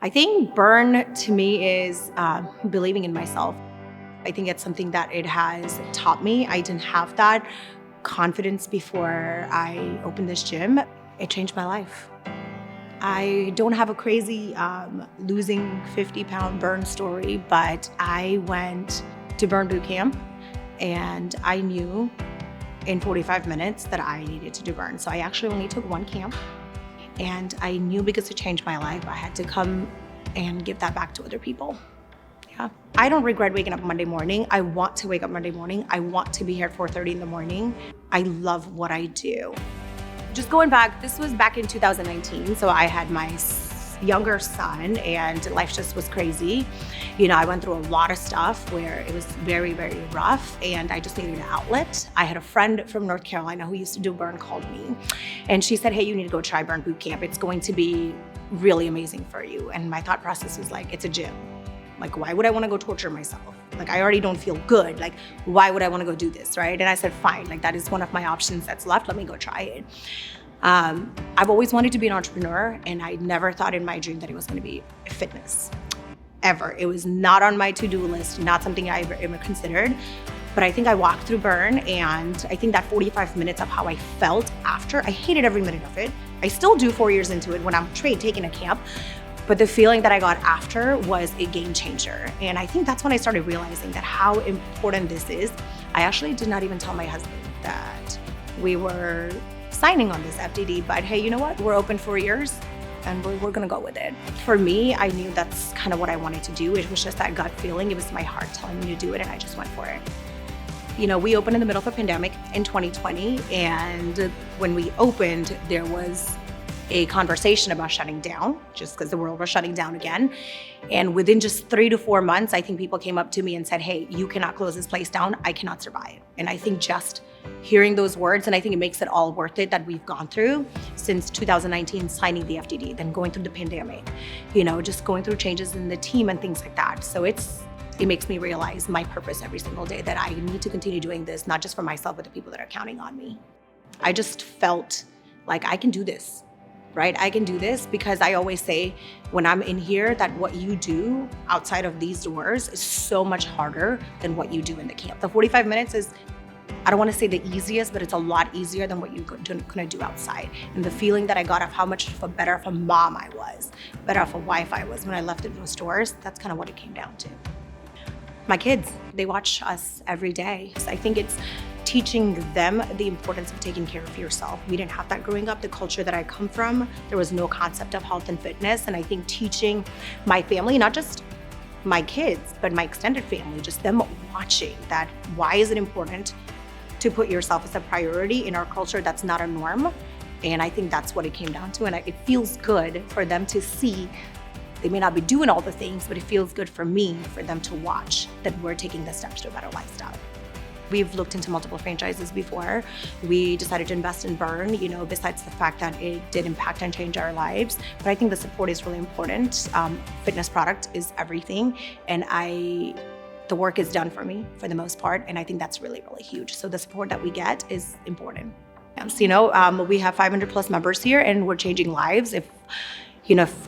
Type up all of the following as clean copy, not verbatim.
I think burn to me is believing in myself. I think it's something that it has taught me. I didn't have that confidence before I opened this gym. It changed my life. I don't have a crazy losing 50-pound burn story, but I went to Burn Boot Camp and I knew in 45 minutes that I needed to do burn. So I actually only took one camp. And I knew because it changed my life, I had to come and give that back to other people. Yeah. I don't regret waking up Monday morning. I want to wake up Monday morning. I want to be here at 4:30 in the morning. I love what I do. Just going back, this was back in 2019. So I had my younger son and life just was crazy. You know, I went through a lot of stuff where it was very, very rough and I just needed an outlet. I had a friend from North Carolina who used to do burn called me and she said, hey, you need to go try Burn Boot Camp. It's going to be really amazing for you. And my thought process was like, it's a gym. Like, why would I want to go torture myself? Like, I already don't feel good. Like, why would I want to go do this, right? And I said, fine, like that is one of my options that's left. Let me go try it. I've always wanted to be an entrepreneur and I never thought in my dream that it was going to be fitness, ever. It was not on my to-do list, not something I ever considered. But I think I walked through burn and I think that 45 minutes of how I felt after, I hated every minute of it. I still do 4 years into it when I'm taking a camp. But the feeling that I got after was a game changer. And I think that's when I started realizing that how important this is. I actually did not even tell my husband that we were signing on this FDD, but hey, you know what? We're open 4 years and we're gonna go with it. For me, I knew that's kind of what I wanted to do. It was just that gut feeling. It was my heart telling me to do it and I just went for it. You know, we opened in the middle of a pandemic in 2020 and when we opened, there was a conversation about shutting down just because the world was shutting down again. And within just 3 to 4 months, I think people came up to me and said, hey, you cannot close this place down. I cannot survive. And I think just hearing those words, and I think it makes it all worth it that we've gone through since 2019, signing the FDD, then going through the pandemic, you know, just going through changes in the team and things like that. So it makes me realize my purpose every single day, that I need to continue doing this, not just for myself, but the people that are counting on me. I just felt like I can do this. Right? I can do this because I always say when I'm in here that what you do outside of these doors is so much harder than what you do in the camp. The 45 minutes is, I don't want to say the easiest, but it's a lot easier than what you're gonna do outside. And the feeling that I got of how much of a better of a mom I was, better of a wife I was when I left those doors, that's kind of what it came down to. My kids, they watch us every day. So I think it's teaching them the importance of taking care of yourself. We didn't have that growing up. The culture that I come from, there was no concept of health and fitness. And I think teaching my family, not just my kids, but my extended family, just them watching that, why is it important to put yourself as a priority in our culture that's not a norm? And I think that's what it came down to. And it feels good for them to see. They may not be doing all the things, but it feels good for me, for them to watch that we're taking the steps to a better lifestyle. We've looked into multiple franchises before. We decided to invest in Burn, you know, besides the fact that it did impact and change our lives. But I think the support is really important. Fitness product is everything. And the work is done for me for the most part. And I think that's really, really huge. So the support that we get is important. You know, we have 500 plus members here and we're changing lives. If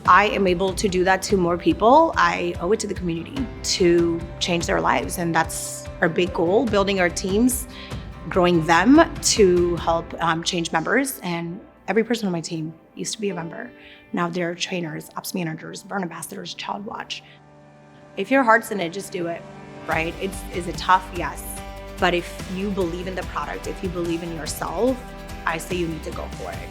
I am able to do that to more people, I owe it to the community to change their lives. And that's our big goal, building our teams, growing them to help change members. And every person on my team used to be a member. Now they're trainers, ops managers, burn ambassadors, child watch. If your heart's in it, just do it, right? Is it tough? Yes. But if you believe in the product, if you believe in yourself, I say you need to go for it.